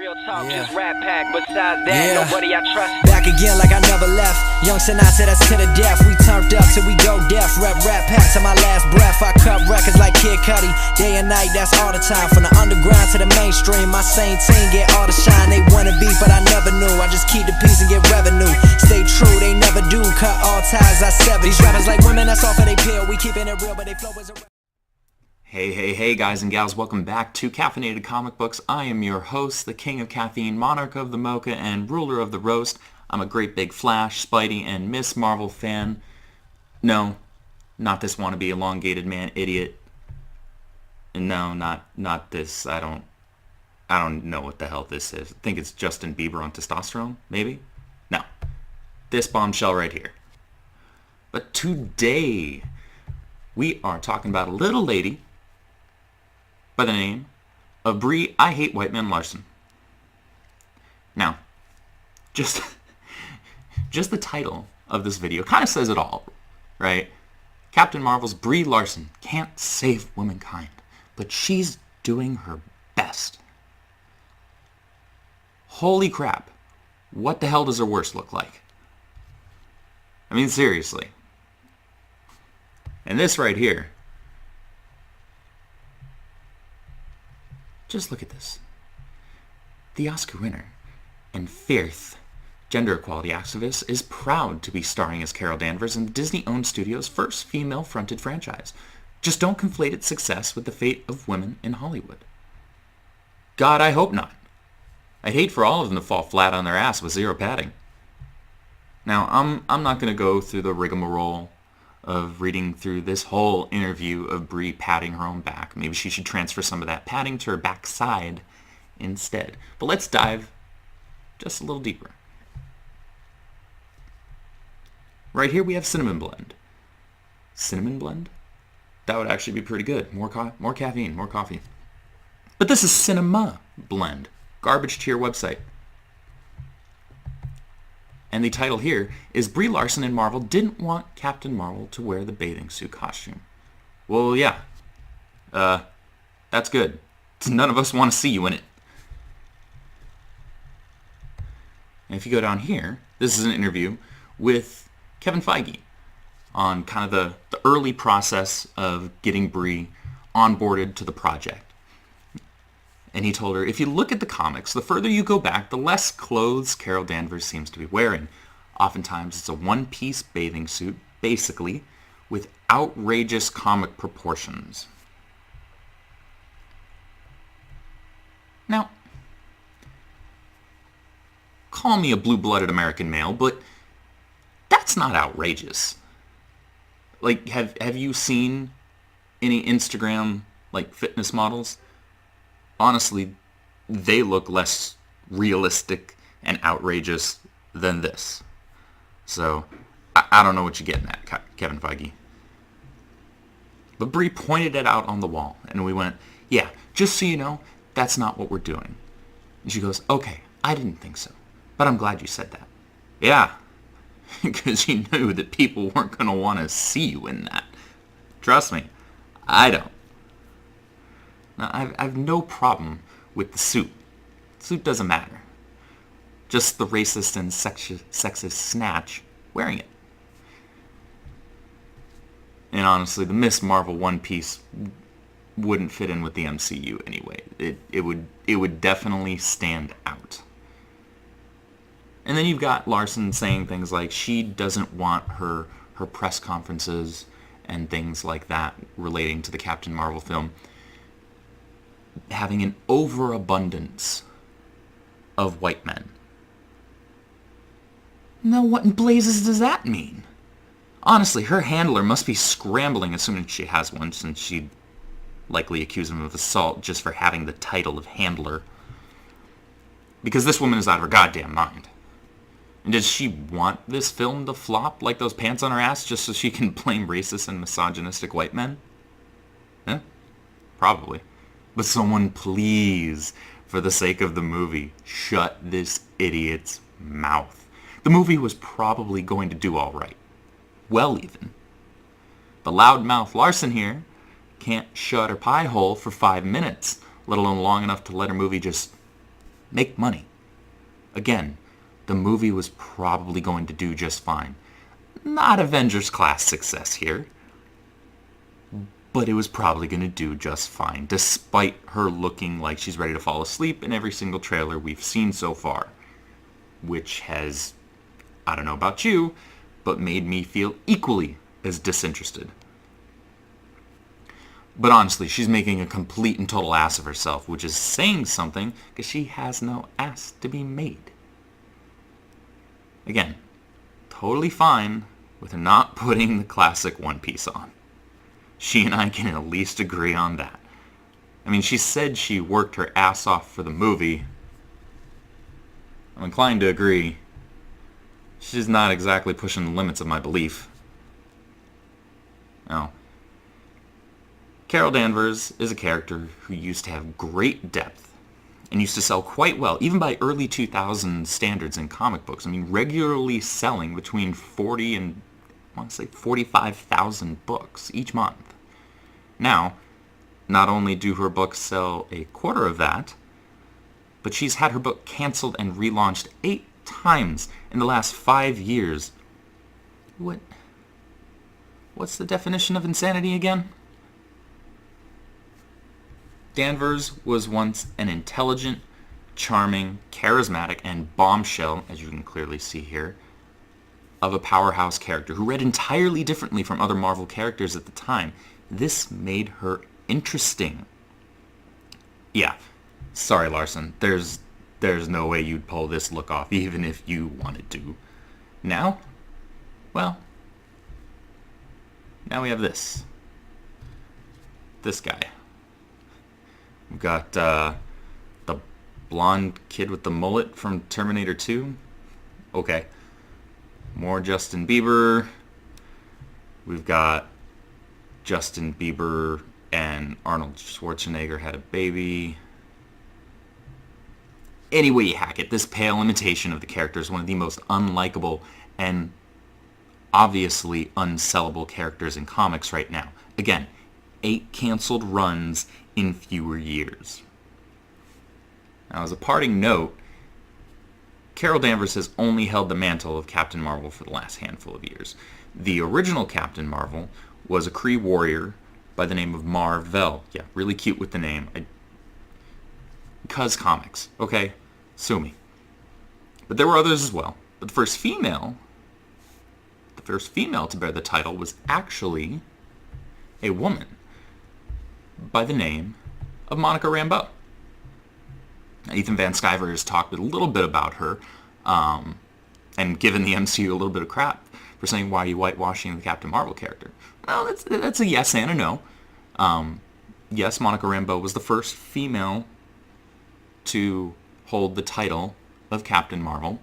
Real talk, just rap pack. Besides that, nobody I trust. Back again like I never left. Young Sinatra, that's to the death. We turned up till we go deaf. Rap pack to my last breath. I cut records like Kid Cudi. Day and night, that's all the time. From the underground to the mainstream, my same team get all the shine. They wanna be, but I never knew. I just keep the peace and get revenue. Stay true, they never do. Cut all ties, I sever. These rappers like women, that's off of they pill. We keeping it real, but they flow as a... Hey guys and gals, welcome back to Caffeinated Comic Books. I am your host, the king of caffeine, monarch of the mocha, and ruler of the roast. I'm a great big Flash, Spidey, and Miss Marvel fan. No, not this wannabe elongated man idiot. No, not this. I don't know what the hell this is. I think it's Justin Bieber on testosterone, maybe? No. This bombshell right here. But today, we are talking about a little lady by the name of Brie I Hate White Man Larson. Now, just the title of this video kind of says it all, right? Captain Marvel's Brie Larson can't save womankind, but she's doing her best. Holy crap. What the hell does her worst look like? I mean, seriously. And this right here, just look at this. The Oscar winner and fierce gender equality activist is proud to be starring as Carol Danvers in Disney-owned studio's first female-fronted franchise. Just don't conflate its success with the fate of women in Hollywood. God, I hope not. I'd hate for all of them to fall flat on their ass with zero padding. Now, I'm not going to go through the rigmarole of reading through this whole interview of Brie patting her own back. Maybe she should transfer some of that padding to her backside instead. But let's dive just a little deeper. Right here we have cinnamon blend. Cinnamon blend? That would actually be pretty good. More caffeine, more coffee. But this is cinema blend. Garbage to your website. And the title here is Brie Larson and Marvel didn't want Captain Marvel to wear the bathing suit costume. Well, yeah. That's good. None of us want to see you in it. And if you go down here, this is an interview with Kevin Feige on kind of the early process of getting Brie onboarded to the project. And he told her, if you look at the comics, the further you go back, the less clothes Carol Danvers seems to be wearing. Oftentimes, it's a one-piece bathing suit, basically, with outrageous comic proportions. Now, call me a blue-blooded American male, but that's not outrageous. Like, have you seen any Instagram, like, fitness models? Honestly, they look less realistic and outrageous than this. So, I don't know what you're getting at, Kevin Feige. But Brie pointed it out on the wall, and we went, yeah, just so you know, that's not what we're doing. And she goes, okay, I didn't think so, but I'm glad you said that. Yeah, because you knew that people weren't going to want to see you in that. Trust me, I don't. Now, I have no problem with the suit. The suit doesn't matter. Just the racist and sexist snatch wearing it. And honestly, the Miss Marvel One Piece wouldn't fit in with the MCU anyway. It would definitely stand out. And then you've got Larson saying things like she doesn't want her press conferences and things like that relating to the Captain Marvel film having an overabundance of white men. Now, what in blazes does that mean? Honestly, her handler must be scrambling as soon as she has one, since she'd likely accuse him of assault just for having the title of handler. Because this woman is out of her goddamn mind. And does she want this film to flop like those pants on her ass just so she can blame racist and misogynistic white men? Eh? Probably. But someone please, for the sake of the movie, shut this idiot's mouth. The movie was probably going to do all right. Well, even. But Loudmouth Larson here can't shut her pie hole for 5 minutes, let alone long enough to let her movie just make money. Again, the movie was probably going to do just fine. Not Avengers class success here, but it was probably going to do just fine, despite her looking like she's ready to fall asleep in every single trailer we've seen so far, which has, I don't know about you, but made me feel equally as disinterested. But honestly, she's making a complete and total ass of herself, which is saying something because she has no ass to be made. Again, totally fine with her not putting the classic One Piece on. She and I can at least agree on that. I mean, she said she worked her ass off for the movie. I'm inclined to agree. She's not exactly pushing the limits of my belief. Now, Carol Danvers is a character who used to have great depth and used to sell quite well, even by early 2000 standards in comic books. I mean, regularly selling between 40 and, I want to say, 45,000 books each month. Now, not only do her books sell a quarter of that, but she's had her book canceled and relaunched 8 times in the last 5 years. What's the definition of insanity again? Danvers was once an intelligent, charming, charismatic, and bombshell, as you can clearly see here, of a powerhouse character who read entirely differently from other Marvel characters at the time. This made her interesting. Yeah, sorry Larson, there's no way you'd pull this look off even if you wanted to. Now? Well, now we have this guy. We've got the blonde kid with the mullet from Terminator 2. Okay. More Justin Bieber. We've got Justin Bieber and Arnold Schwarzenegger had a baby. Any way you hack it, this pale imitation of the character is one of the most unlikable and obviously unsellable characters in comics right now. Again, 8 canceled runs in fewer years. Now, as a parting note, Carol Danvers has only held the mantle of Captain Marvel for the last handful of years. The original Captain Marvel was a Kree warrior by the name of mar-vell. Yeah, really cute with the name. Because comics, okay? Sue me. But there were others as well. But the first female to bear the title was actually a woman by the name of Monica Rambeau. Ethan Van Sciver has talked a little bit about her and given the MCU a little bit of crap for saying, why are you whitewashing the Captain Marvel character? Well, that's a yes and a no. Yes, Monica Rambeau was the first female to hold the title of Captain Marvel.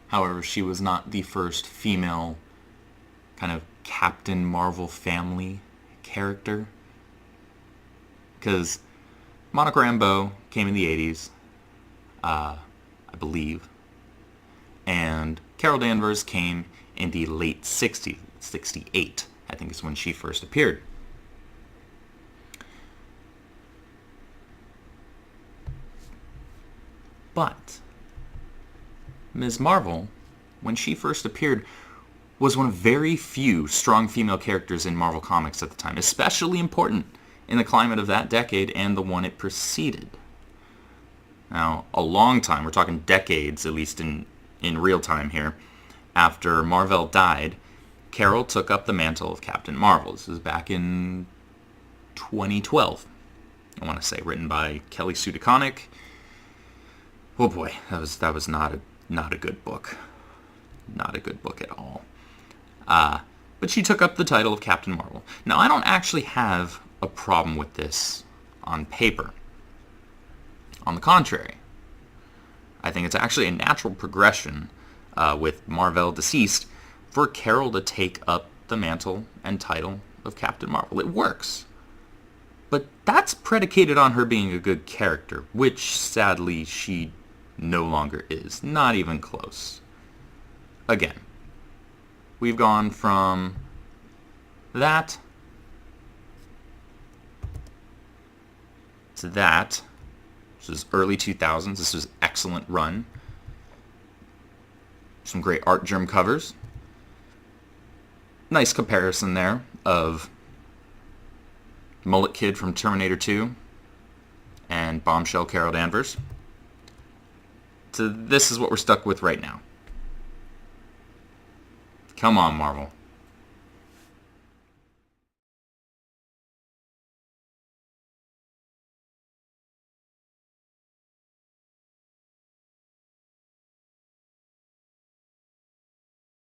However, she was not the first female kind of Captain Marvel family character. Because Monica Rambeau came in the 80s, I believe, and Carol Danvers came in the late 60s, 68, I think is when she first appeared. But Ms. Marvel, when she first appeared, was one of very few strong female characters in Marvel Comics at the time, especially important in the climate of that decade and the one it preceded. Now, a long time, we're talking decades, at least in real time here, after Mar-vell died, Carol took up the mantle of Captain Marvel. This was back in 2012, I want to say, written by Kelly Sue DeConnick. Oh boy, that was not a good book. Not a good book at all. But she took up the title of Captain Marvel. Now, I don't actually have a problem with this on paper. On the contrary, I think it's actually a natural progression with Mar-vell deceased for Carol to take up the mantle and title of Captain Marvel. It works. But that's predicated on her being a good character, which sadly she no longer is. Not even close. Again, we've gone from that to that This is early 2000s. This was excellent run. Some great art germ covers. Nice comparison there of Mullet Kid from Terminator 2 and Bombshell Carol Danvers. So this is what we're stuck with right now. Come on, Marvel.